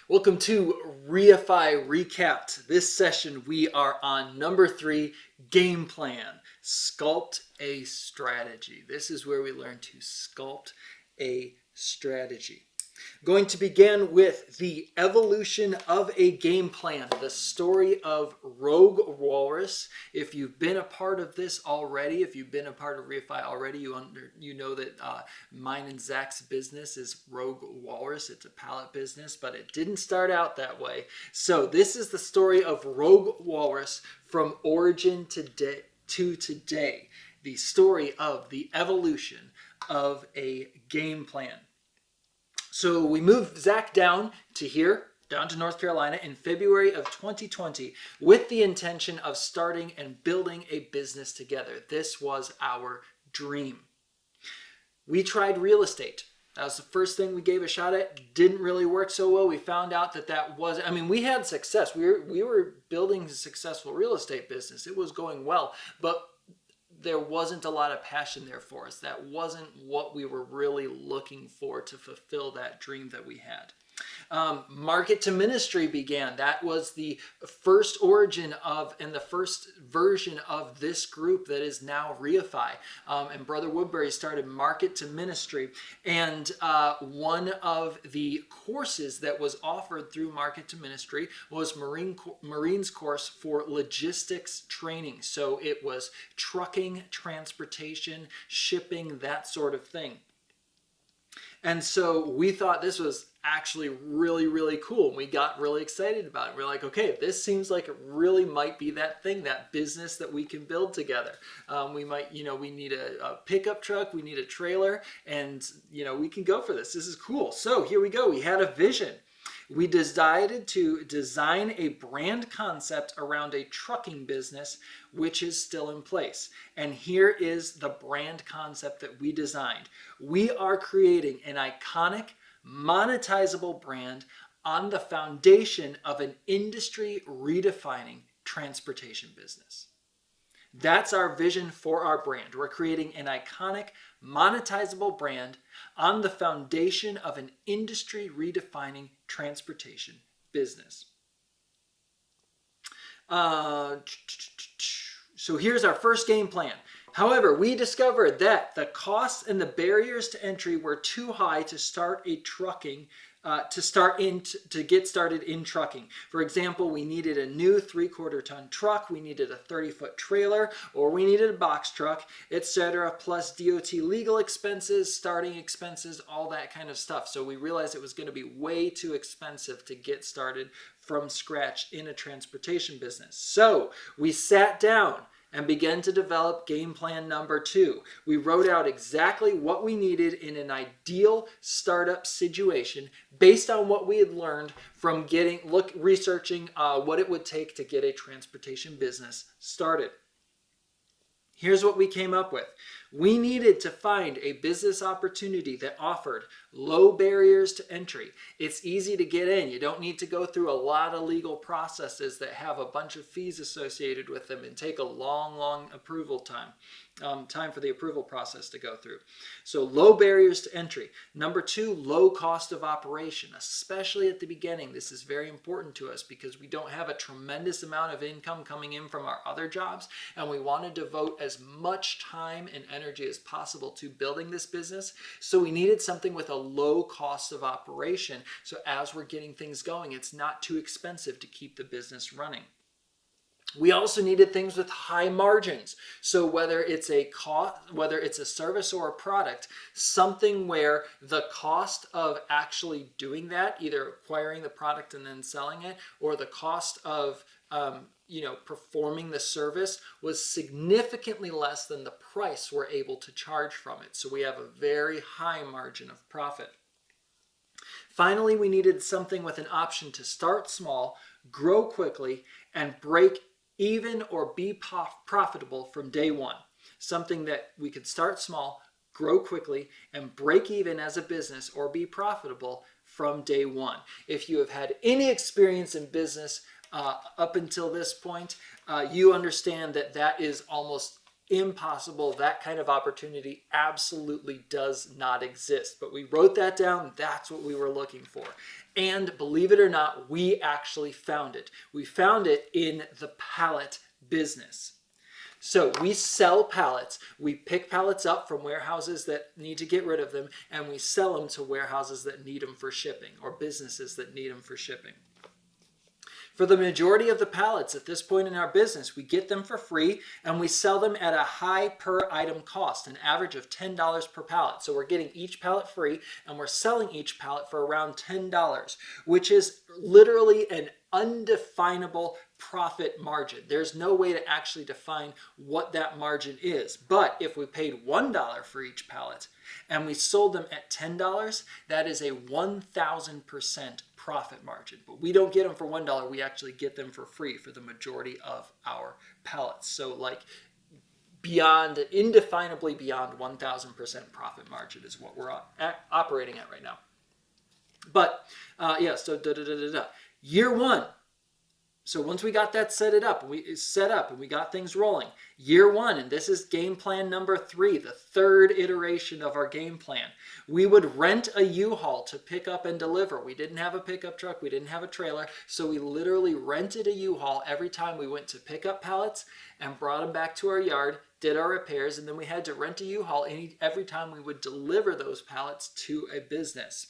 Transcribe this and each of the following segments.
Welcome to REIFY Recapped. This session we are on number 3, game plan. Sculpt a strategy. This is where we learn to sculpt a strategy. Going to begin with the evolution of a game plan, the story of Rogue Walrus. If you've been a part of this already, if you've been a part of REIFY already, you know that mine and Zach's business is Rogue Walrus. It's a pallet business, but it didn't start out that way. So this is the story of Rogue Walrus from origin to today. The story of the evolution of a game plan. So we moved Zach down to North Carolina in February of 2020 with the intention of starting and building a business together. This was our dream. We tried real estate. That was the first thing we gave a shot at. Didn't really work so well. We found out we had success. We were building a successful real estate business. It was going well, but there wasn't a lot of passion there for us. That wasn't what we were really looking for to fulfill that dream that we had. Market to ministry began. That was the first origin of and the first version of this group that is now REIFY. And Brother Woodbury started Market to Ministry. And one of the courses that was offered through Market to Ministry was Marine's course for logistics training. So it was trucking, transportation, shipping, that sort of thing. And so we thought this was actually really, really cool. We got really excited about it. We're like, okay, this seems like it really might be that thing, that business that we can build together. We need a pickup truck, we need a trailer, and, we can go for this. This is cool. So here we go. We had a vision. We decided to design a brand concept around a trucking business, which is still in place. And here is the brand concept that we designed. We are creating an iconic, monetizable brand on the foundation of an industry redefining transportation business. That's our vision for our brand. We're creating an iconic, monetizable brand on the foundation of an industry redefining transportation business. So here's our first game plan. However, we discovered that the costs and the barriers to entry were too high to start a trucking to get started in trucking. For example, we needed a new 3/4 ton truck, we needed a 30-foot trailer, or we needed a box truck, etc., plus DOT legal expenses, starting expenses, all that kind of stuff. So we realized it was going to be way too expensive to get started from scratch in a transportation business. So we sat down and began to develop game plan number 2. We wrote out exactly what we needed in an ideal startup situation based on what we had learned from researching what it would take to get a transportation business started. Here's what we came up with. We needed to find a business opportunity that offered low barriers to entry. It's easy to get in. You don't need to go through a lot of legal processes that have a bunch of fees associated with them and take a long approval time for the approval process to go through. So low barriers to entry. Number 2, low cost of operation, especially at the beginning. This is very important to us because we don't have a tremendous amount of income coming in from our other jobs, and we want to devote as much time and energy as possible to building this business. So we needed something with a low cost of operation. So as we're getting things going, it's not too expensive to keep the business running. We also needed things with high margins. So whether it's a service or a product, something where the cost of actually doing that, either acquiring the product and then selling it, or the cost of performing the service was significantly less than the price we're able to charge from it. So we have a very high margin of profit. Finally, we needed something with an option to start small, grow quickly, and break even or be profitable from day one. Something that we could start small, grow quickly, and break even as a business or be profitable from day one. If you have had any experience in business up until this point, you understand that is almost impossible. That kind of opportunity absolutely does not exist. But we wrote that down. That's what we were looking for. And believe it or not, we actually found it. We found it in the pallet business. So we sell pallets. We pick pallets up from warehouses that need to get rid of them, and we sell them to warehouses that need them for shipping, or businesses that need them for shipping. For the majority of the pallets at this point in our business, we get them for free and we sell them at a high per item cost, an average of $10 per pallet. So we're getting each pallet free and we're selling each pallet for around $10, which is literally an undefinable profit margin. There's no way to actually define what that margin is. But if we paid $1 for each pallet and we sold them at $10, that is a 1,000% profit margin. But we don't get them for $1. We actually get them for free for the majority of our pallets. So like indefinably beyond 1,000% profit margin is what we're operating at right now. But so year one. So once we got that set up and we got things rolling, year one, and this is game plan number 3, the third iteration of our game plan. We would rent a U-Haul to pick up and deliver. We didn't have a pickup truck, we didn't have a trailer, so we literally rented a U-Haul every time we went to pick up pallets and brought them back to our yard, did our repairs, and then we had to rent a U-Haul every time we would deliver those pallets to a business.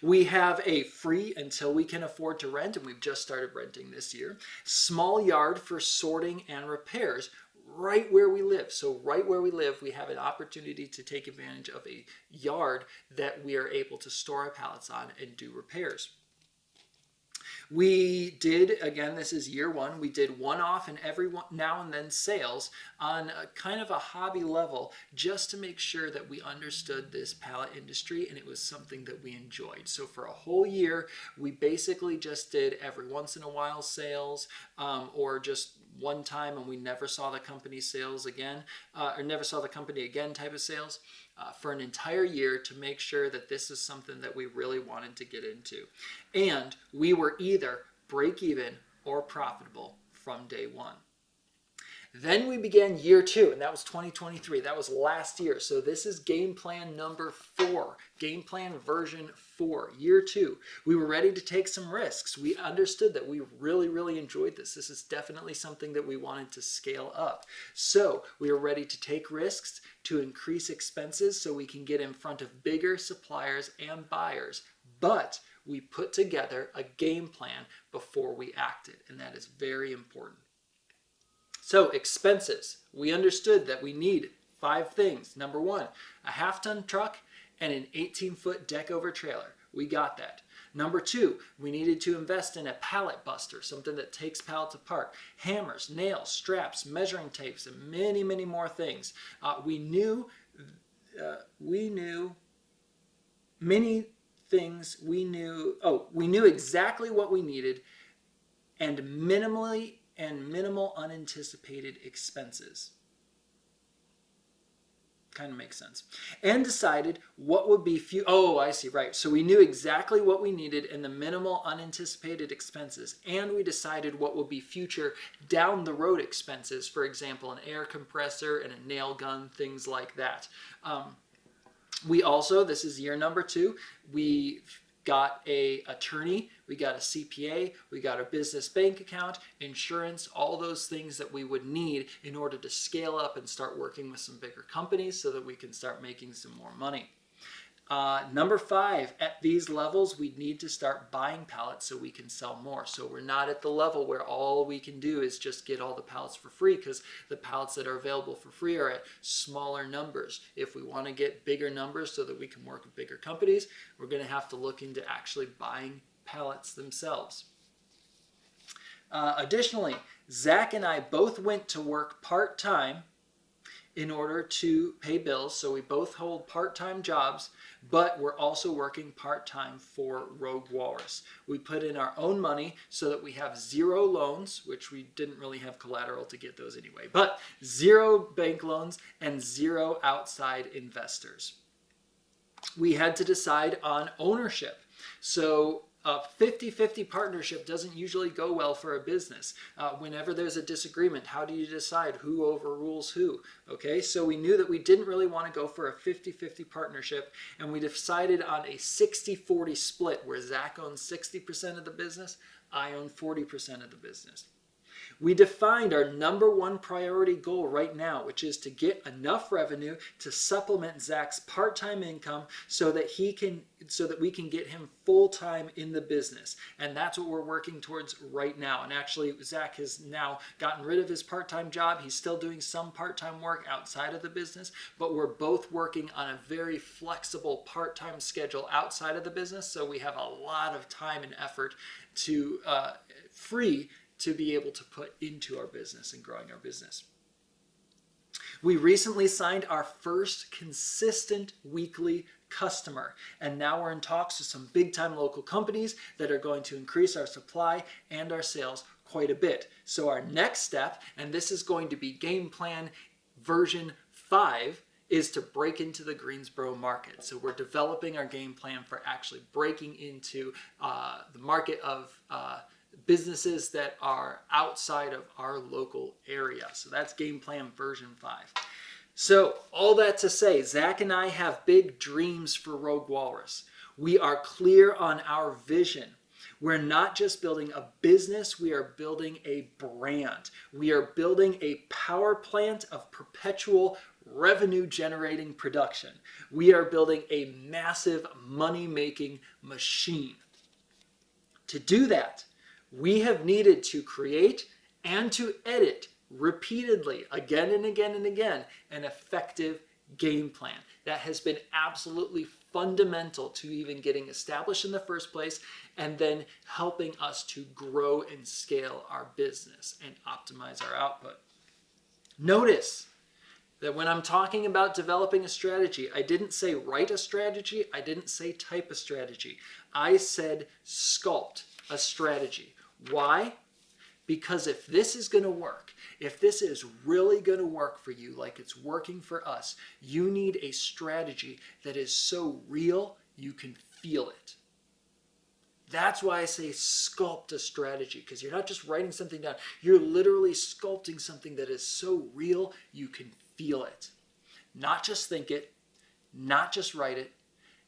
We have a free, until we can afford to rent, and we've just started renting this year, small yard for sorting and repairs right where we live. So right where we live, we have an opportunity to take advantage of a yard that we are able to store our pallets on and do repairs. We did, again, this is year one, we did one-off and every now and then sales on a kind of a hobby level just to make sure that we understood this pallet industry and it was something that we enjoyed. So for a whole year, we basically just did every once in a while sales or just one time and we never saw the company sales again, or never saw the company again type of sales. For an entire year to make sure that this is something that we really wanted to get into. And we were either break even or profitable from day one. Then we began year 2, and that was 2023. That was last year. So this is game plan number 4, game plan version 4, year 2. We were ready to take some risks. We understood that we really, really enjoyed this. This is definitely something that we wanted to scale up. So we were ready to take risks, to increase expenses so we can get in front of bigger suppliers and buyers. But we put together a game plan before we acted, and that is very important. So expenses, we understood that we need 5 things. Number 1, a half-ton truck and an 18-foot deck over trailer. We got that. Number 2, we needed to invest in a pallet buster, something that takes pallets apart. Hammers, nails, straps, measuring tapes, and many, many more things. We knew many things. We knew exactly what we needed and minimal unanticipated expenses. Kind of makes sense. And decided what would be I see, right. So we knew exactly what we needed and the minimal unanticipated expenses. And we decided what would be future down the road expenses. For example, an air compressor and a nail gun, things like that. We also, this is year number 2, we got an attorney, we got a CPA, we got a business bank account, insurance, all those things that we would need in order to scale up and start working with some bigger companies so that we can start making some more money. Number 5, at these levels, we need to start buying pallets so we can sell more. So we're not at the level where all we can do is just get all the pallets for free, because the pallets that are available for free are at smaller numbers. If we want to get bigger numbers so that we can work with bigger companies, we're going to have to look into actually buying pallets themselves. Additionally, Zach and I both went to work part-time in order to pay bills. So we both hold part-time jobs, but we're also working part-time for Rogue Walrus. We put in our own money so that we have 0 loans, which we didn't really have collateral to get those anyway, but 0 bank loans and 0 outside investors. We had to decide on ownership. So A 50-50 partnership doesn't usually go well for a business. Whenever there's a disagreement, how do you decide who overrules who? Okay, so we knew that we didn't really want to go for a 50-50 partnership, and we decided on a 60-40 split where Zach owns 60% of the business, I own 40% of the business. We defined our number one priority goal right now, which is to get enough revenue to supplement Zach's part-time income so that we can get him full-time in the business. And that's what we're working towards right now. And actually, Zach has now gotten rid of his part-time job. He's still doing some part-time work outside of the business, but we're both working on a very flexible part-time schedule outside of the business. So we have a lot of time and effort to free to be able to put into our business and growing our business. We recently signed our first consistent weekly customer, and now we're in talks with some big time local companies that are going to increase our supply and our sales quite a bit. So our next step, and this is going to be game plan version 5, is to break into the Greensboro market. So we're developing our game plan for actually breaking into the market of businesses that are outside of our local area. So that's game plan version 5. So all that to say, Zach and I have big dreams for Rogue Walrus. We are clear on our vision. We're not just building a business, we are building a brand. We are building a power plant of perpetual revenue generating production. We are building a massive money-making machine. To do that, we have needed to create and to edit repeatedly, again and again and again, an effective game plan. That has been absolutely fundamental to even getting established in the first place and then helping us to grow and scale our business and optimize our output. Notice that when I'm talking about developing a strategy, I didn't say write a strategy, I didn't say type a strategy. I said sculpt a strategy. Why? Because if this is going to work, if this is really going to work for you like it's working for us, you need a strategy that is so real you can feel it. That's why I say sculpt a strategy, because you're not just writing something down, you're literally sculpting something that is so real you can feel it. Not just think it, not just write it,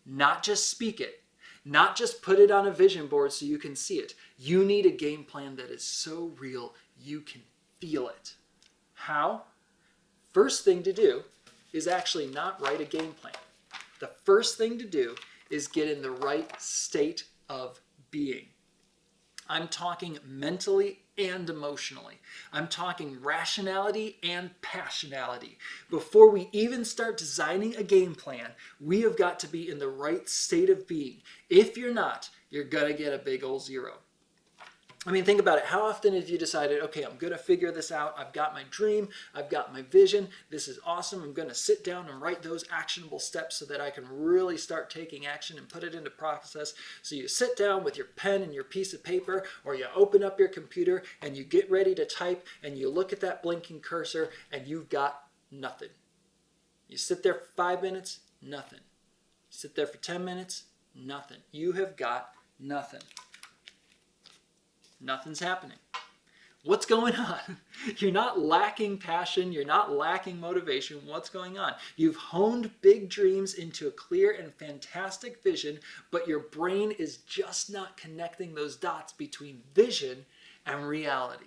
not just speak it, not just put it on a vision board so you can see it. You need a game plan that is so real you can feel it. How? First thing to do is actually not write a game plan. The first thing to do is get in the right state of being. I'm talking mentally and emotionally. I'm talking rationality and passionality. Before we even start designing a game plan, we have got to be in the right state of being. If you're not, you're going to get a big old 0. I mean, think about it. How often have you decided, okay, I'm going to figure this out. I've got my dream. I've got my vision. This is awesome. I'm going to sit down and write those actionable steps so that I can really start taking action and put it into process. So you sit down with your pen and your piece of paper, or you open up your computer and you get ready to type and you look at that blinking cursor and you've got nothing. You sit there for 5 minutes, nothing. You sit there for 10 minutes, nothing. You have got nothing. Nothing's happening. What's going on? You're not lacking passion. You're not lacking motivation. What's going on? You've honed big dreams into a clear and fantastic vision, but your brain is just not connecting those dots between vision and reality.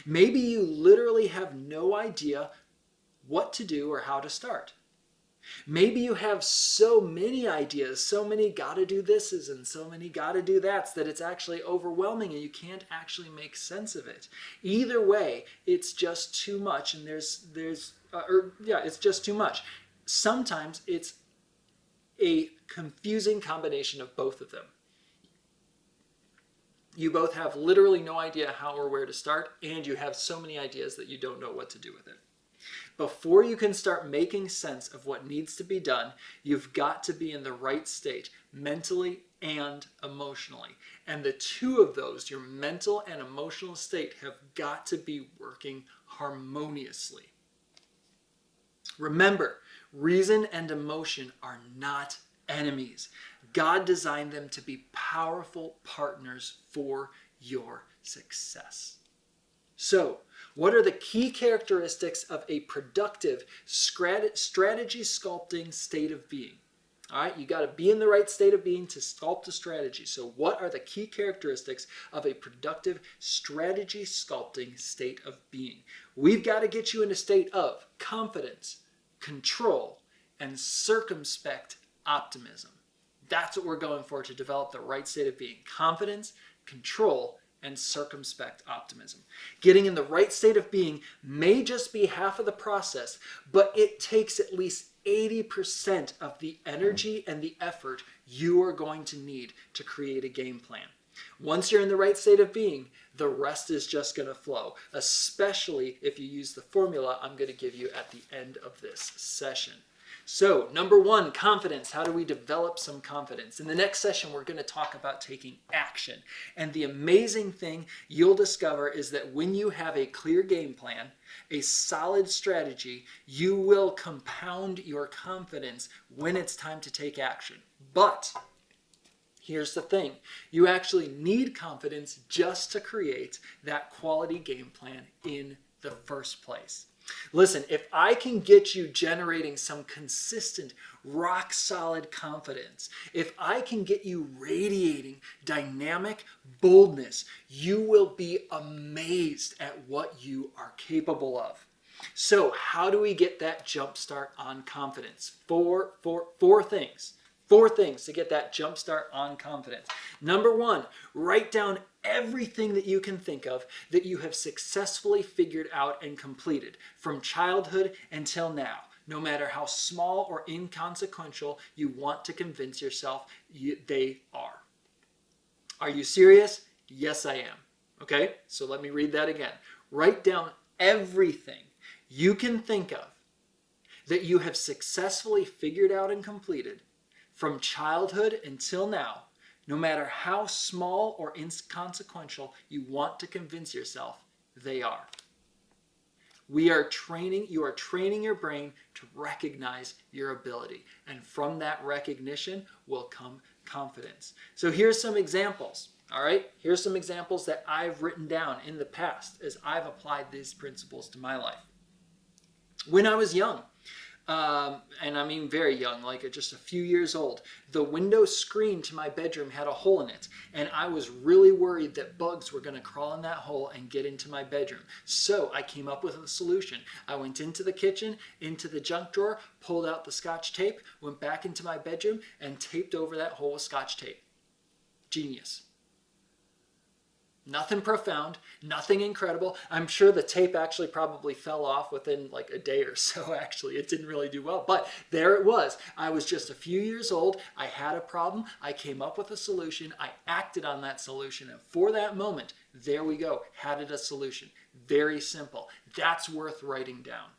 Maybe you literally have no idea what to do or how to start. Maybe you have so many ideas, so many gotta do thises and so many gotta do that's that it's actually overwhelming and you can't actually make sense of it. Either way, it's just too much, and it's just too much. Sometimes it's a confusing combination of both of them. You both have literally no idea how or where to start, and you have so many ideas that you don't know what to do with it. Before you can start making sense of what needs to be done, you've got to be in the right state, mentally and emotionally. And the two of those, your mental and emotional state, have got to be working harmoniously. Remember, reason and emotion are not enemies. God designed them to be powerful partners for your success. So, what are the key characteristics of a productive strategy sculpting state of being? All right, you got to be in the right state of being to sculpt a strategy. So what are the key characteristics of a productive strategy sculpting state of being? We've got to get you in a state of confidence, control, and circumspect optimism. That's what we're going for to develop the right state of being. Confidence, control, and circumspect optimism. Getting in the right state of being may just be half of the process, but it takes at least 80% of the energy and the effort you are going to need to create a game plan. Once you're in the right state of being, the rest is just going to flow, especially if you use the formula I'm going to give you at the end of this session. So, number one, confidence. How do we develop some confidence? In the next session, we're going to talk about taking action. And the amazing thing you'll discover is that when you have a clear game plan, a solid strategy, you will compound your confidence when it's time to take action. But here's the thing. You actually need confidence just to create that quality game plan in the first place. Listen, if I can get you generating some consistent, rock-solid confidence, if I can get you radiating dynamic boldness, you will be amazed at what you are capable of. So how do we get that jump start on confidence? Four things. 4 things to get that jump start on confidence. Number 1, write down everything that you can think of that you have successfully figured out and completed from childhood until now. No matter how small or inconsequential you want to convince yourself they are. Are you serious? Yes, I am. Okay, so let me read that again. Write down everything you can think of that you have successfully figured out and completed from childhood until now, no matter how small or inconsequential you want to convince yourself they are. You are training your brain to recognize your ability. And from that recognition will come confidence. So here's some examples. All right, here's some examples that I've written down in the past as I've applied these principles to my life. When I was young, and I mean very young, like just a few years old, the window screen to my bedroom had a hole in it, and I was really worried that bugs were going to crawl in that hole and get into my bedroom. So I came up with a solution. I went into the kitchen, into the junk drawer, pulled out the Scotch tape, went back into my bedroom, and taped over that hole with Scotch tape. Genius. Nothing profound, nothing incredible. I'm sure the tape actually probably fell off within like a day or so, actually. It didn't really do well, but there it was. I was just a few years old. I had a problem. I came up with a solution. I acted on that solution. And for that moment, there we go. Had it a solution. Very simple. That's worth writing down.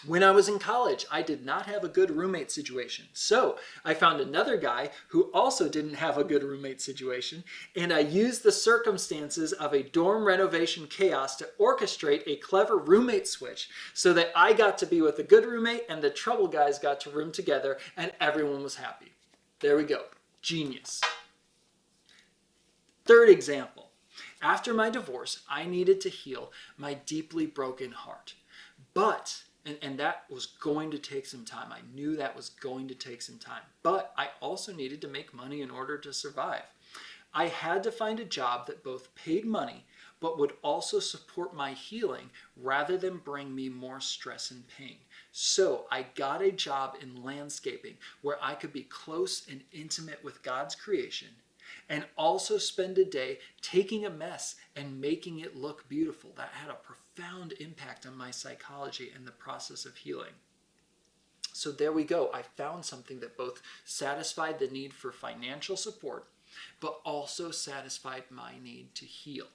When I was in college, I did not have a good roommate situation. So I found another guy who also didn't have a good roommate situation, and I used the circumstances of a dorm renovation chaos to orchestrate a clever roommate switch so that I got to be with a good roommate and the trouble guys got to room together and everyone was happy. There we go. Genius. Third example. After my divorce, I needed to heal my deeply broken heart. And that was going to take some time. I knew that was going to take some time. But I also needed to make money in order to survive. I had to find a job that both paid money, but would also support my healing rather than bring me more stress and pain. So I got a job in landscaping where I could be close and intimate with God's creation and also spend a day taking a mess and making it look beautiful. That had a profound impact on my psychology and the process of healing. So there we go. I found something that both satisfied the need for financial support, but also satisfied my need to heal.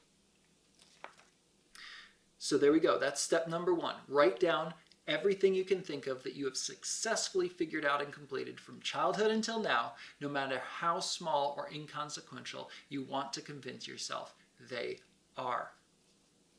So there we go. That's step number 1. Write down everything you can think of that you have successfully figured out and completed from childhood until now, no matter how small or inconsequential you want to convince yourself they are.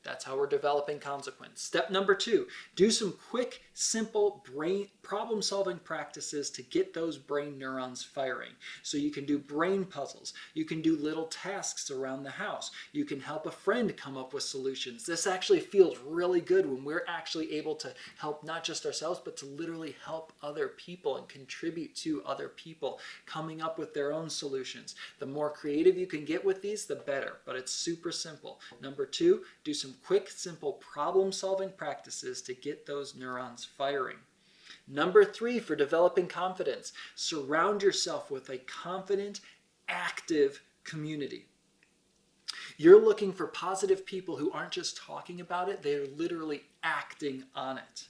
That's how we're developing consequence. Step number 2, do some quick, simple brain problem-solving practices to get those brain neurons firing. So you can do brain puzzles. You can do little tasks around the house. You can help a friend come up with solutions. This actually feels really good when we're actually able to help not just ourselves, but to literally help other people and contribute to other people coming up with their own solutions. The more creative you can get with these, the better, but it's super simple. Number 2, do some quick, simple problem-solving practices to get those neurons firing. Number 3, for developing confidence, surround yourself with a confident, active community. You're looking for positive people who aren't just talking about it, they're literally acting on it.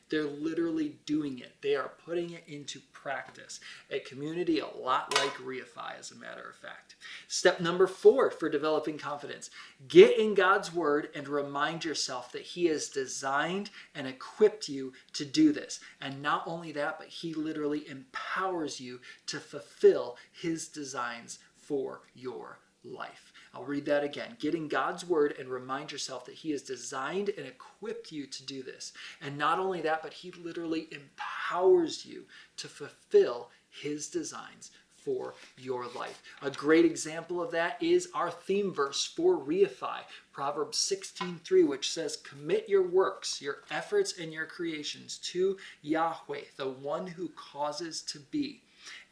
They're literally doing it. They are putting it into practice. A community a lot like REIFY, as a matter of fact. Step number 4 for developing confidence. Get in God's Word and remind yourself that He has designed and equipped you to do this. And not only that, but He literally empowers you to fulfill His designs for your life. I'll read that again. Get in God's Word and remind yourself that He has designed and equipped you to do this. And not only that, but He literally empowers you to fulfill His designs for your life. A great example of that is our theme verse for REIFY, Proverbs 16:3, which says, "Commit your works, your efforts, and your creations to Yahweh, the one who causes to be.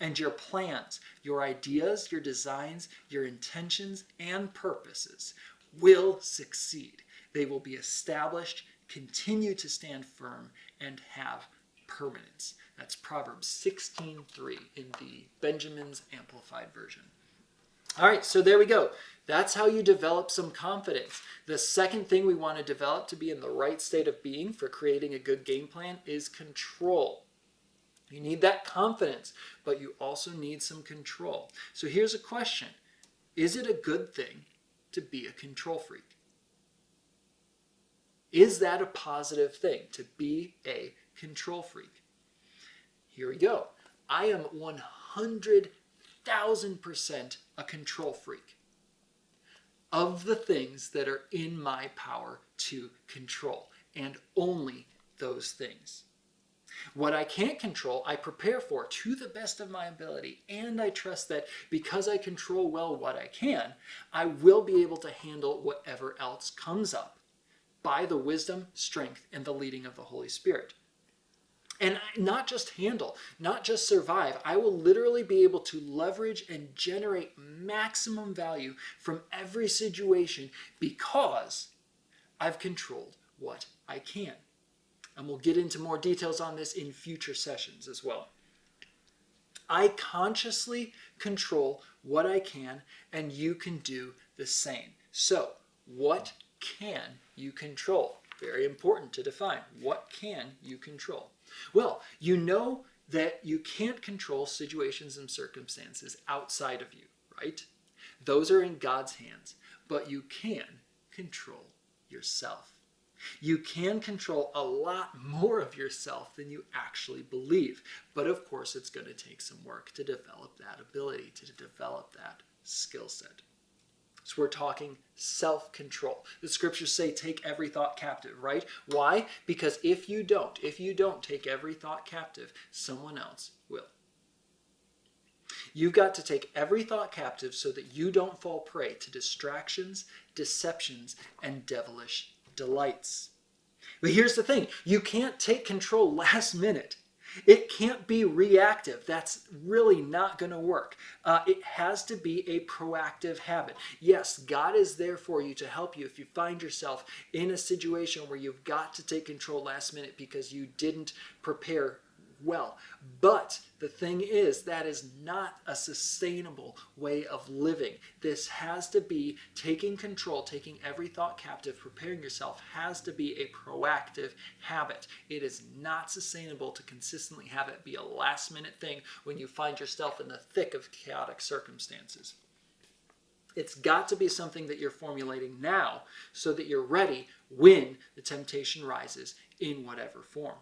And your plans, your ideas, your designs, your intentions, and purposes will succeed. They will be established, continue to stand firm, and have permanence." That's Proverbs 16:3 in the Benjamin's Amplified Version. All right, so there we go. That's how you develop some confidence. The second thing we want to develop to be in the right state of being for creating a good game plan is control. You need that confidence, but you also need some control. So here's a question. Is it a good thing to be a control freak? Is that a positive thing, to be a control freak? Here we go. I am 100,000% a control freak of the things that are in my power to control, and only those things. What I can't control, I prepare for to the best of my ability, and I trust that because I control well what I can, I will be able to handle whatever else comes up by the wisdom, strength, and the leading of the Holy Spirit. And not just handle, not just survive, I will literally be able to leverage and generate maximum value from every situation because I've controlled what I can. And we'll get into more details on this in future sessions as well. I consciously control what I can, and you can do the same. So, what can you control? Very important to define. What can you control? Well, you know that you can't control situations and circumstances outside of you, right? Those are in God's hands, but you can control yourself. You can control a lot more of yourself than you actually believe. But of course, it's going to take some work to develop that ability, to develop that skill set. So we're talking self-control. The scriptures say take every thought captive, right? Why? Because if you don't take every thought captive, someone else will. You've got to take every thought captive so that you don't fall prey to distractions, deceptions, and devilish delights. But here's the thing. You can't take control last minute. It can't be reactive. That's really not going to work. It has to be a proactive habit. Yes, God is there for you to help you if you find yourself in a situation where you've got to take control last minute because you didn't prepare well. But the thing is, that is not a sustainable way of living. This has to be taking control, taking every thought captive, preparing yourself has to be a proactive habit. It is not sustainable to consistently have it be a last minute thing when you find yourself in the thick of chaotic circumstances. It's got to be something that you're formulating now so that you're ready when the temptation rises in whatever form.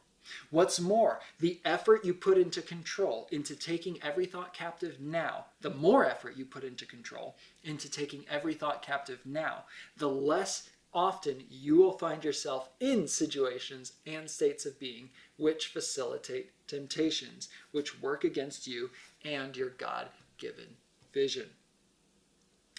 What's more, the effort you put into control, into taking every thought captive now, the more effort you put into control, into taking every thought captive now, the less often you will find yourself in situations and states of being which facilitate temptations, which work against you and your God-given vision.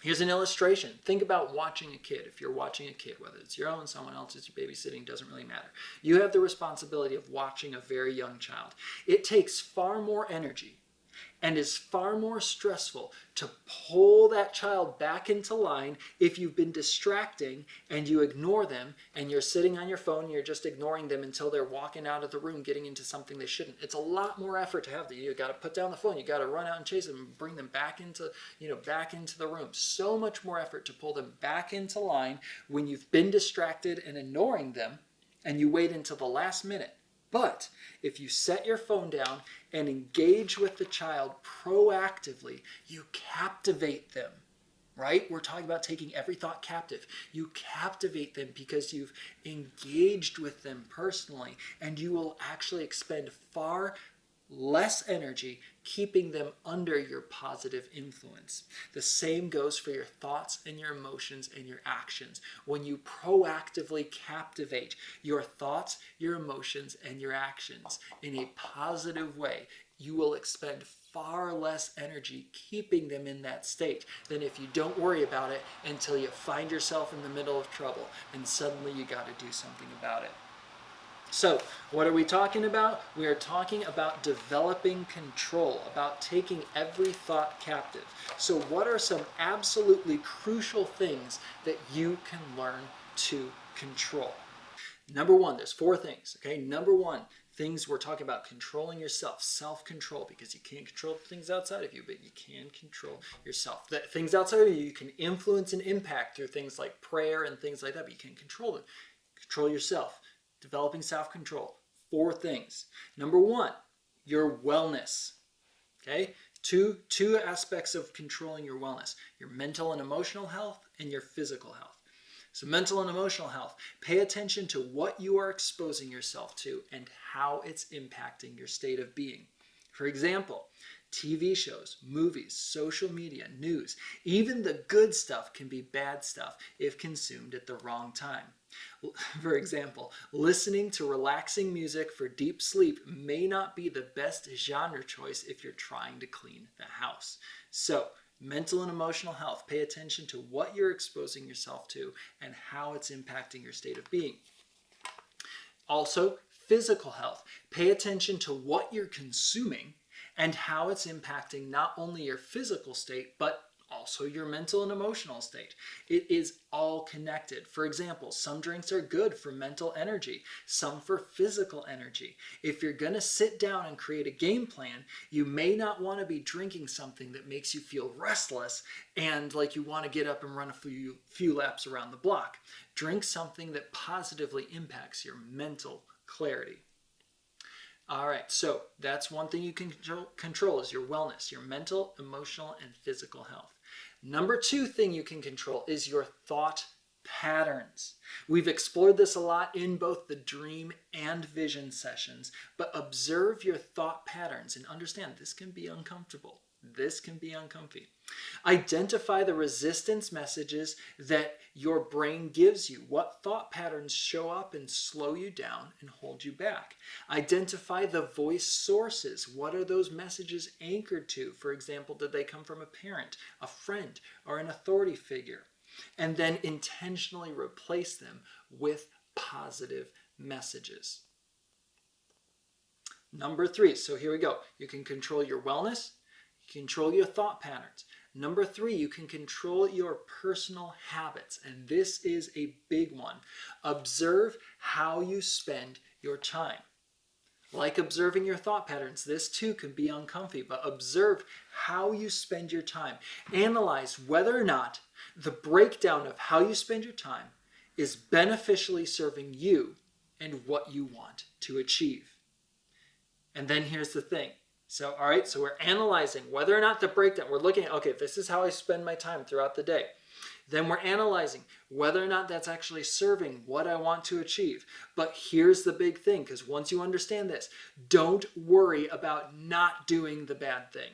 Here's an illustration. Think about watching a kid. If you're watching a kid, whether it's your own, someone else's, you're babysitting, doesn't really matter. You have the responsibility of watching a very young child. It takes far more energy and is far more stressful to pull that child back into line if you've been distracting and you ignore them and you're sitting on your phone and you're just ignoring them until they're walking out of the room getting into something they shouldn't. It's a lot more effort to have. You got to put down the phone, you got to run out and chase them and bring them back into the room. So much more effort to pull them back into line when you've been distracted and ignoring them and you wait until the last minute. But if you set your phone down and engage with the child proactively, you captivate them, right? We're talking about taking every thought captive. You captivate them because you've engaged with them personally, and you will actually expend far less energy keeping them under your positive influence. The same goes for your thoughts and your emotions and your actions. When you proactively captivate your thoughts, your emotions, and your actions in a positive way, you will expend far less energy keeping them in that state than if you don't worry about it until you find yourself in the middle of trouble and suddenly you got to do something about it. So, what are we talking about? We are talking about developing control, about taking every thought captive. So, what are some absolutely crucial things that you can learn to control? Number one, there's 4 things, okay? Number one, things we're talking about controlling yourself, self-control, because you can't control things outside of you, but you can control yourself. The things outside of you can influence and impact through things like prayer and things like that, but you can't control them. Control yourself. Developing self-control. 4 things. Number 1, your wellness. Okay? Two aspects of controlling your wellness. Your mental and emotional health and your physical health. So mental and emotional health. Pay attention to what you are exposing yourself to and how it's impacting your state of being. For example, TV shows, movies, social media, news, even the good stuff can be bad stuff if consumed at the wrong time. For example, listening to relaxing music for deep sleep may not be the best genre choice if you're trying to clean the house. So, mental and emotional health, pay attention to what you're exposing yourself to and how it's impacting your state of being. Also, physical health, pay attention to what you're consuming and how it's impacting not only your physical state, but also your mental and emotional state. It is all connected. For example, some drinks are good for mental energy, some for physical energy. If you're going to sit down and create a game plan, you may not want to be drinking something that makes you feel restless and like you want to get up and run a few laps around the block. Drink something that positively impacts your mental clarity. All right, so that's one thing you can control is your wellness, your mental, emotional, and physical health. Number 2 thing you can control is your thought patterns. We've explored this a lot in both the dream and vision sessions, but observe your thought patterns and understand this can be uncomfortable. This can be uncomfy. Identify the resistance messages that your brain gives you. What thought patterns show up and slow you down and hold you back? Identify the voice sources. What are those messages anchored to? For example, did they come from a parent, a friend, or an authority figure? And then intentionally replace them with positive messages. Number 3, so here we go. You can control your wellness. Control your thought patterns. Number 3, you can control your personal habits, and this is a big one. Observe how you spend your time. Like observing your thought patterns, this too can be uncomfy, but observe how you spend your time. Analyze whether or not the breakdown of how you spend your time is beneficially serving you and what you want to achieve. And then here's the thing. So, all right, so we're analyzing whether or not the breakdown, we're looking at, okay, this is how I spend my time throughout the day. Then we're analyzing whether or not that's actually serving what I want to achieve. But here's the big thing, because once you understand this, don't worry about not doing the bad thing.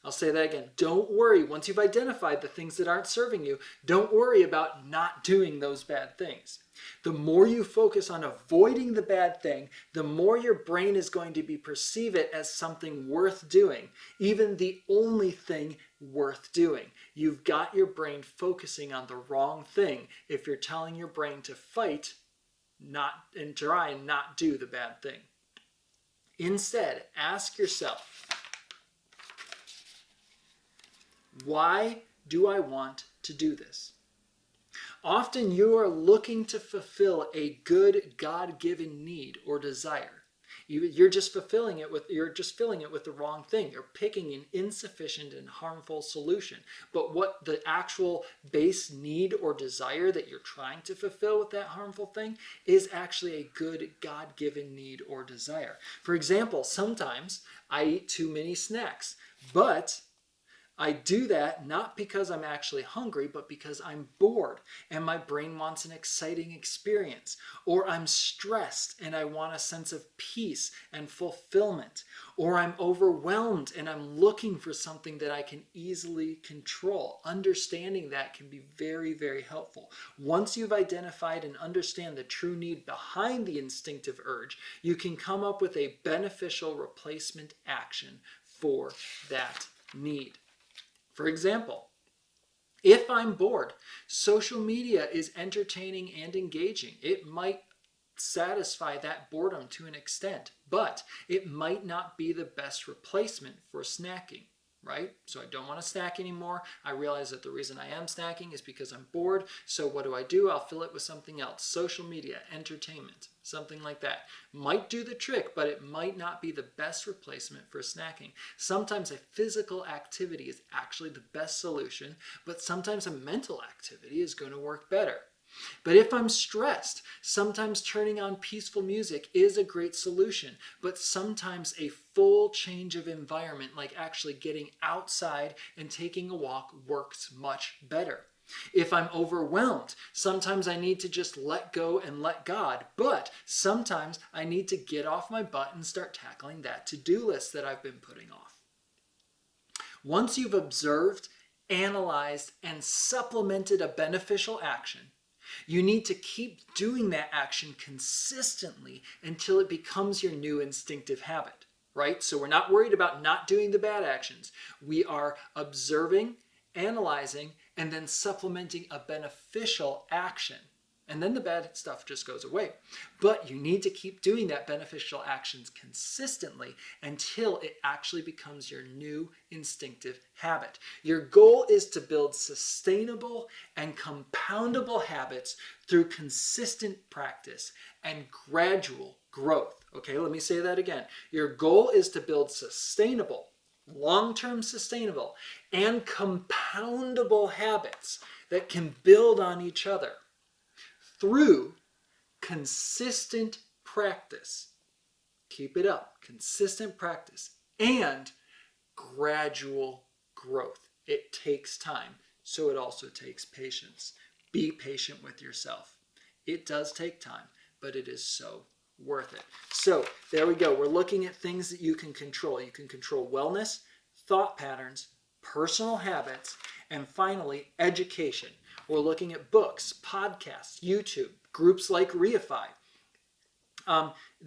I'll say that again. Don't worry. Once you've identified the things that aren't serving you, don't worry about not doing those bad things. The more you focus on avoiding the bad thing, the more your brain is going to perceive it as something worth doing, even the only thing worth doing. You've got your brain focusing on the wrong thing if you're telling your brain to fight and try and not do the bad thing. Instead, ask yourself, why do I want to do this? Often you are looking to fulfill a good God-given need or desire. You're just filling it with the wrong thing. You're picking an insufficient and harmful solution. But what the actual base need or desire that you're trying to fulfill with that harmful thing is actually a good God-given need or desire. For example, sometimes I eat too many snacks, but I do that not because I'm actually hungry, but because I'm bored and my brain wants an exciting experience. Or I'm stressed and I want a sense of peace and fulfillment. Or I'm overwhelmed and I'm looking for something that I can easily control. Understanding that can be very, very helpful. Once you've identified and understand the true need behind the instinctive urge, you can come up with a beneficial replacement action for that need. For example, if I'm bored, social media is entertaining and engaging. It might satisfy that boredom to an extent, but it might not be the best replacement for snacking, right? So I don't want to snack anymore. I realize that the reason I am snacking is because I'm bored. So what do? I'll fill it with something else. Social media, entertainment, something like that. Might do the trick, but it might not be the best replacement for snacking. Sometimes a physical activity is actually the best solution, but sometimes a mental activity is going to work better. But if I'm stressed, sometimes turning on peaceful music is a great solution, but sometimes a full change of environment, like actually getting outside and taking a walk, works much better. If I'm overwhelmed, sometimes I need to just let go and let God, but sometimes I need to get off my butt and start tackling that to-do list that I've been putting off. Once you've observed, analyzed, and supplemented a beneficial action, you need to keep doing that action consistently until it becomes your new instinctive habit, right? So we're not worried about not doing the bad actions. We are observing, analyzing, and then supplementing a beneficial action. And then the bad stuff just goes away. But you need to keep doing that beneficial actions consistently until it actually becomes your new instinctive habit. Your goal is to build sustainable and compoundable habits through consistent practice and gradual growth. Okay, let me say that again. Your goal is to build sustainable, long-term sustainable, and compoundable habits that can build on each other through consistent practice. Keep it up. Consistent practice and gradual growth. It takes time, so it also takes patience. Be patient with yourself. It does take time, but it is so worth it. So there we go. We're looking at things that you can control. You can control wellness, thought patterns, personal habits, and finally, education. We're looking at books, podcasts, YouTube, groups like REIFY.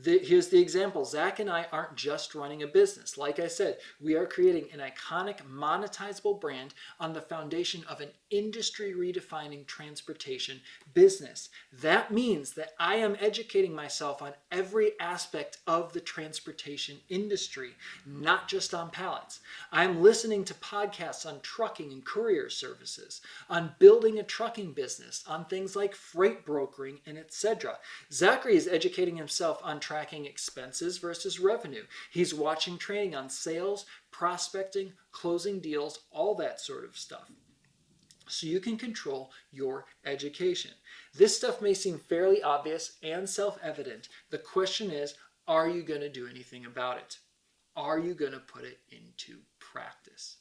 Here's the example. Zach and I aren't just running a business. Like I said, we are creating an iconic, monetizable brand on the foundation of an industry-redefining transportation business. That means that I am educating myself on every aspect of the transportation industry, not just on pallets. I'm listening to podcasts on trucking and courier services, on building a trucking business, on things like freight brokering, and etc. Zachary is educating himself on tracking expenses versus revenue. He's watching training on sales, prospecting, closing deals, all that sort of stuff. So you can control your education. This stuff may seem fairly obvious and self-evident. The question is, are you going to do anything about it? Are you going to put it into practice?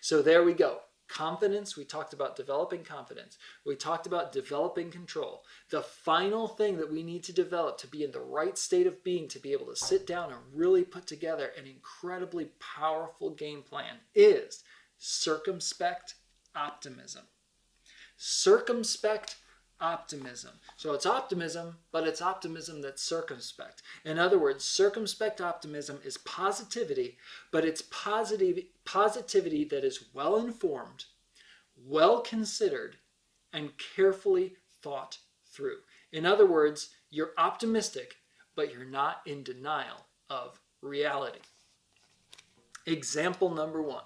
So there we go. confidence. We talked about developing confidence. We talked about developing control. The final thing that we need to develop to be in the right state of being, to be able to sit down and really put together an incredibly powerful game plan, is circumspect optimism. Circumspect optimism. So it's optimism, but it's optimism that's circumspect. In other words, circumspect optimism is positivity, but it's positivity that is well informed, well considered, and carefully thought through. In other words, you're optimistic, but you're not in denial of reality. Example number 1.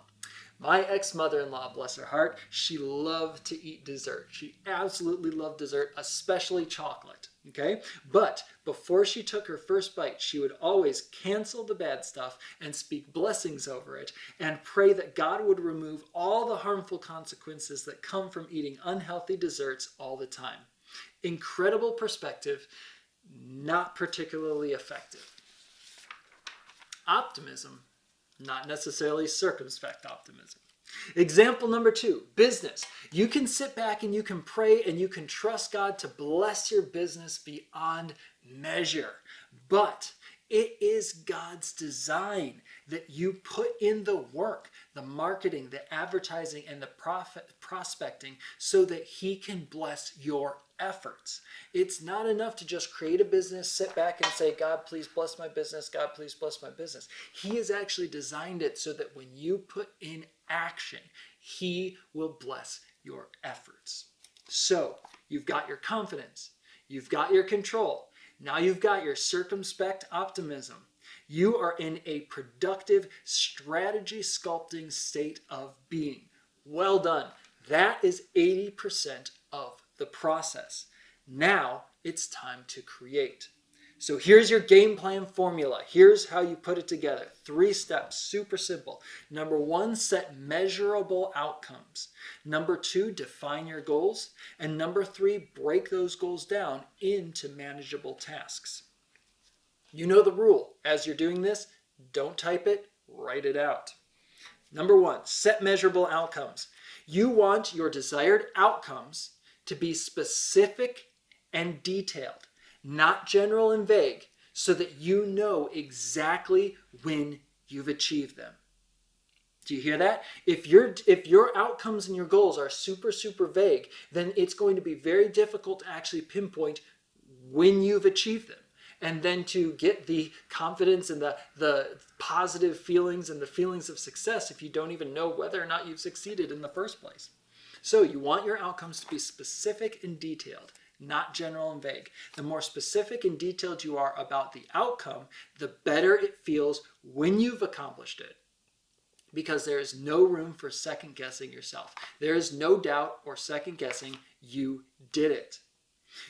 My ex-mother-in-law, bless her heart, she loved to eat dessert. She absolutely loved dessert, especially chocolate, okay? But before she took her first bite, she would always cancel the bad stuff and speak blessings over it and pray that God would remove all the harmful consequences that come from eating unhealthy desserts all the time. Incredible perspective, not particularly effective. Optimism, not necessarily circumspect optimism. Example number 2, business. You can sit back and you can pray and you can trust God to bless your business beyond measure. But it is God's design that you put in the work, the marketing, the advertising, and the prospecting so that He can bless your efforts. It's not enough to just create a business, sit back and say, God, please bless my business. God, please bless my business. He has actually designed it so that when you put in action, He will bless your efforts. So you've got your confidence. You've got your control. Now you've got your circumspect optimism. You are in a productive strategy sculpting state of being. Well done. That is 80% of the process. Now it's time to create. So here's your game plan formula. Here's how you put it together. 3 steps, super simple. Number 1, set measurable outcomes. Number 2, define your goals. And number 3, break those goals down into manageable tasks. You know the rule. As you're doing this, don't type it, write it out. Number 1, set measurable outcomes. You want your desired outcomes to be specific and detailed, not general and vague, so that you know exactly when you've achieved them. Do you hear that? If your outcomes and your goals are super vague, then it's going to be very difficult to actually pinpoint when you've achieved them. And then to get the confidence and the positive feelings and the feelings of success if you don't even know whether or not you've succeeded in the first place. So you want your outcomes to be specific and detailed, not general and vague. The more specific and detailed you are about the outcome, the better it feels when you've accomplished it. Because there is no room for second guessing yourself. There is no doubt or second guessing you did it.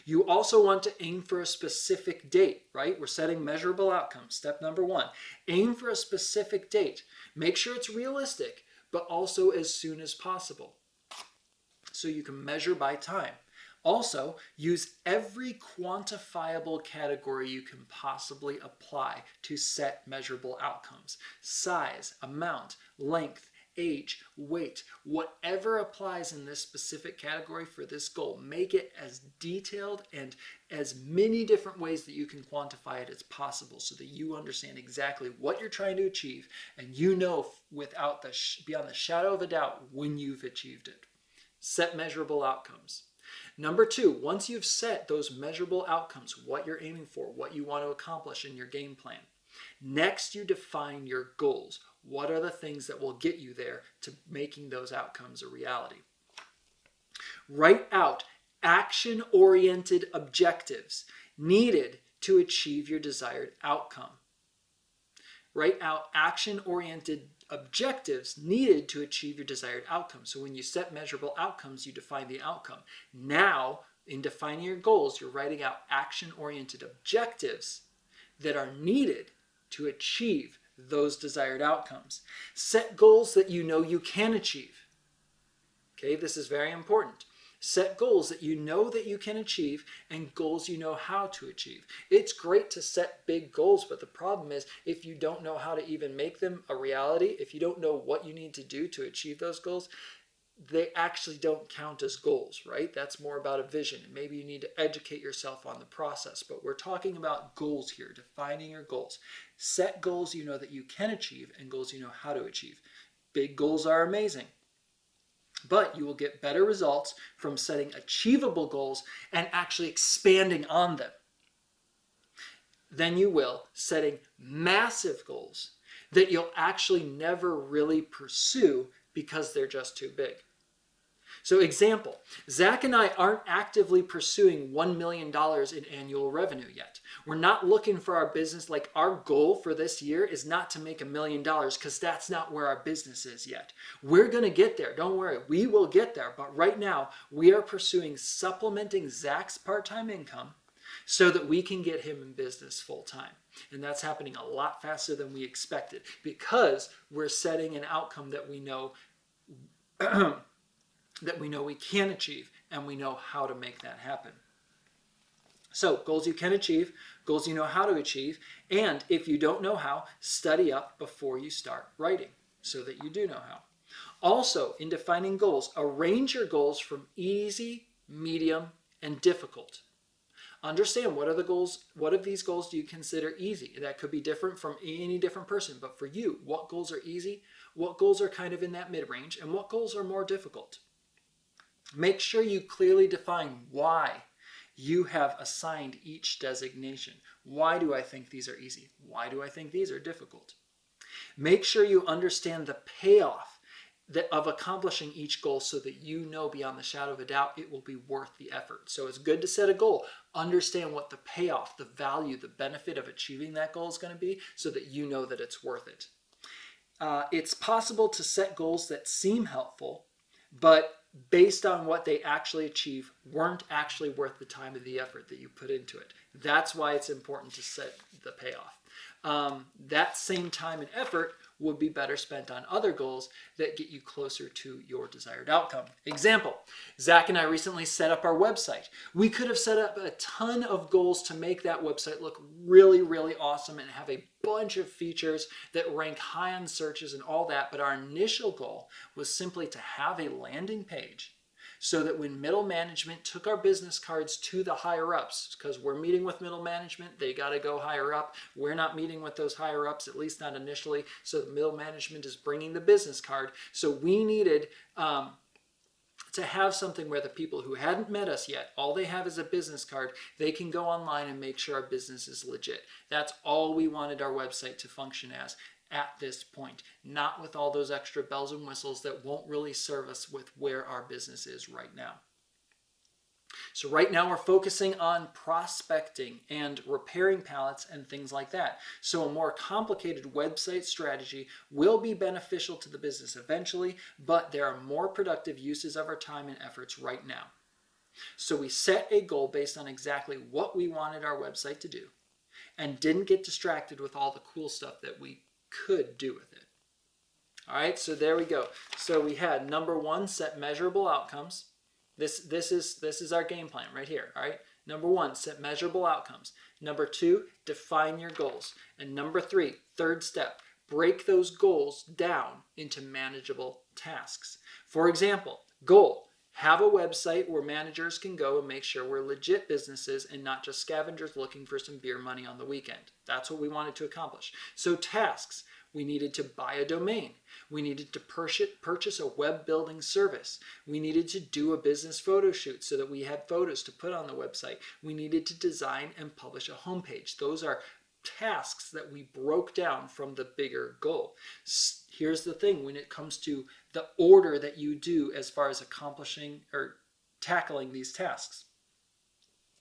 You also want to aim for a specific date, right? We're setting measurable outcomes. Step number 1, aim for a specific date. Make sure it's realistic, but also as soon as possible, so you can measure by time. Also, use every quantifiable category you can possibly apply to set measurable outcomes. Size, amount, length, age, weight, whatever applies in this specific category for this goal, make it as detailed and as many different ways that you can quantify it as possible so that you understand exactly what you're trying to achieve and you know beyond the shadow of a doubt when you've achieved it. Set measurable outcomes. Number 2, once you've set those measurable outcomes, what you're aiming for, what you want to accomplish in your game plan, next you define your goals. What are the things that will get you there to making those outcomes a reality? Write out action-oriented objectives needed to achieve your desired outcome. Write out action-oriented objectives needed to achieve your desired outcome. So when you set measurable outcomes, you define the outcome. Now, in defining your goals, you're writing out action-oriented objectives that are needed to achieve those desired outcomes. Set goals that you know you can achieve. Okay, this is very important. Set goals that you know that you can achieve and goals you know how to achieve. It's great to set big goals, but the problem is if you don't know how to even make them a reality, if you don't know what you need to do to achieve those goals, they actually don't count as goals, right? That's more about a vision. Maybe you need to educate yourself on the process, but we're talking about goals here, defining your goals. Set goals you know that you can achieve and goals you know how to achieve. Big goals are amazing, but you will get better results from setting achievable goals and actually expanding on them than you will setting massive goals that you'll actually never really pursue because they're just too big. So example, Zach and I aren't actively pursuing $1 million in annual revenue yet. We're not looking for our business, like our goal for this year is not to make $1 million because that's not where our business is yet. We're going to get there. Don't worry. We will get there. But right now we are pursuing supplementing Zach's part-time income so that we can get him in business full time. And that's happening a lot faster than we expected because we're setting an outcome that we know we can achieve, and we know how to make that happen. So goals you can achieve, goals you know how to achieve, and if you don't know how, study up before you start writing so that you do know how. Also, in defining goals, arrange your goals from easy, medium, and difficult. Understand what are the goals, what of these goals do you consider easy? That could be different from any different person, but for you, what goals are easy, what goals are kind of in that mid-range, and what goals are more difficult? Make sure you clearly define why you have assigned each designation. Why do I think these are easy? Why do I think these are difficult? Make sure you understand the payoff of accomplishing each goal so that you know beyond the shadow of a doubt it will be worth the effort. So it's good to set a goal. Understand what the payoff, the value, the benefit of achieving that goal is going to be so that you know that it's worth it. It's possible to set goals that seem helpful, but based on what they actually achieve, weren't actually worth the time and the effort that you put into it. That's why it's important to set the payoff. That same time and effort would be better spent on other goals that get you closer to your desired outcome. Example, Zach and I recently set up our website. We could have set up a ton of goals to make that website look really, really awesome and have a bunch of features that rank high on searches and all that, but our initial goal was simply to have a landing page so that when middle management took our business cards to the higher ups, because we're meeting with middle management, they got to go higher up. We're not meeting with those higher ups, at least not initially. So the middle management is bringing the business card. So we needed to have something where the people who hadn't met us yet, all they have is a business card, they can go online and make sure our business is legit. That's all we wanted our website to function as at this point, not with all those extra bells and whistles that won't really serve us with where our business is right now. So right now we're focusing on prospecting and repairing pallets and things like that. So a more complicated website strategy will be beneficial to the business eventually, but there are more productive uses of our time and efforts right now. So we set a goal based on exactly what we wanted our website to do and didn't get distracted with all the cool stuff that we could do with it. All right, so there we go. So we had number one, set measurable outcomes. This is our game plan right here. All right, number one, set measurable outcomes. Number two, define your goals. And number three, third step, break those goals down into manageable tasks. For example, goal, have a website where managers can go and make sure we're legit businesses and not just scavengers looking for some beer money on the weekend. That's what we wanted to accomplish. So tasks, we needed to buy a domain. We needed to purchase a web building service. We needed to do a business photo shoot so that we had photos to put on the website. We needed to design and publish a homepage. Those are tasks that we broke down from the bigger goal. Here's the thing, when it comes to the order that you do as far as accomplishing or tackling these tasks,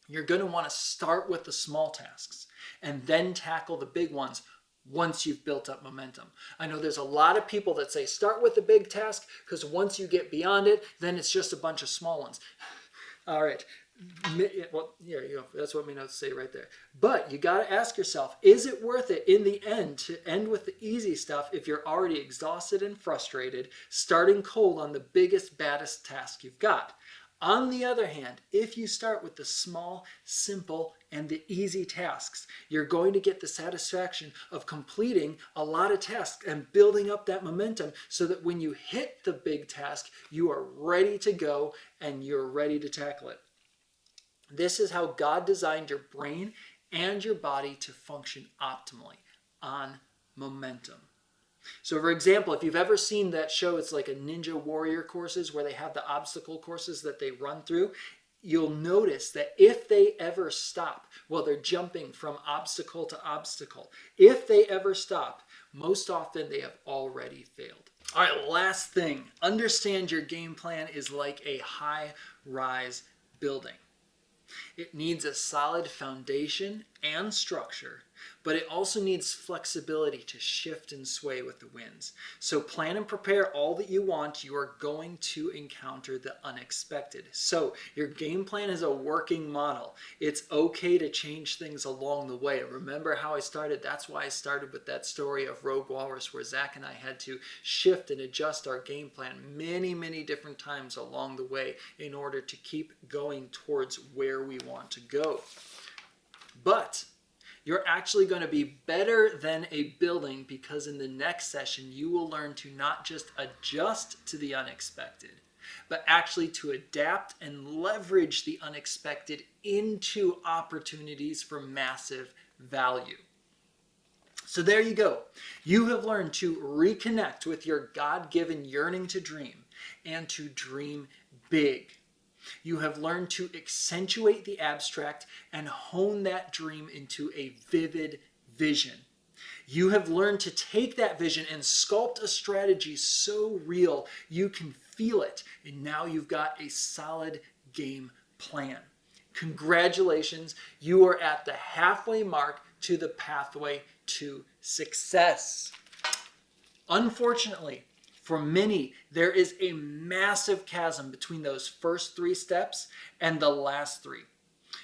you're going to want to start with the small tasks and then tackle the big ones once you've built up momentum. I know there's a lot of people that say start with the big task because once you get beyond it, then it's just a bunch of small ones. All right. Well, here you go. That's what my notes say right there. But you got to ask yourself, is it worth it in the end to end with the easy stuff if you're already exhausted and frustrated, starting cold on the biggest, baddest task you've got? On the other hand, if you start with the small, simple, and the easy tasks, you're going to get the satisfaction of completing a lot of tasks and building up that momentum so that when you hit the big task, you are ready to go and you're ready to tackle it. This is how God designed your brain and your body to function optimally on momentum. So for example, if you've ever seen that show, it's like a Ninja Warrior courses where they have the obstacle courses that they run through, you'll notice that if they ever stop while they're jumping from obstacle to obstacle, if they ever stop, most often they have already failed. All right, last thing, understand your game plan is like a high-rise building. It needs a solid foundation and structure, but it also needs flexibility to shift and sway with the winds. So plan and prepare all that you want. You are going to encounter the unexpected. So your game plan is a working model. It's okay to change things along the way. Remember how I started? That's why I started with that story of Rogue Walrus where Zach and I had to shift and adjust our game plan many, many different times along the way in order to keep going towards where we want to go. But you're actually going to be better than a building because in the next session you will learn to not just adjust to the unexpected, but actually to adapt and leverage the unexpected into opportunities for massive value. So there you go. You have learned to reconnect with your God-given yearning to dream and to dream big. You have learned to accentuate the abstract and hone that dream into a vivid vision. You have learned to take that vision and sculpt a strategy so real you can feel it. And now you've got a solid game plan. Congratulations, you are at the halfway mark to the pathway to success. Unfortunately, for many, there is a massive chasm between those first 3 steps and the last 3.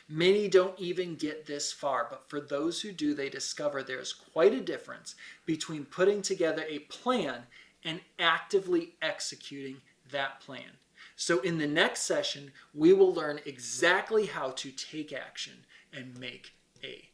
Many don't even get this far, but for those who do, they discover there's quite a difference between putting together a plan and actively executing that plan. So in the next session, we will learn exactly how to take action and make a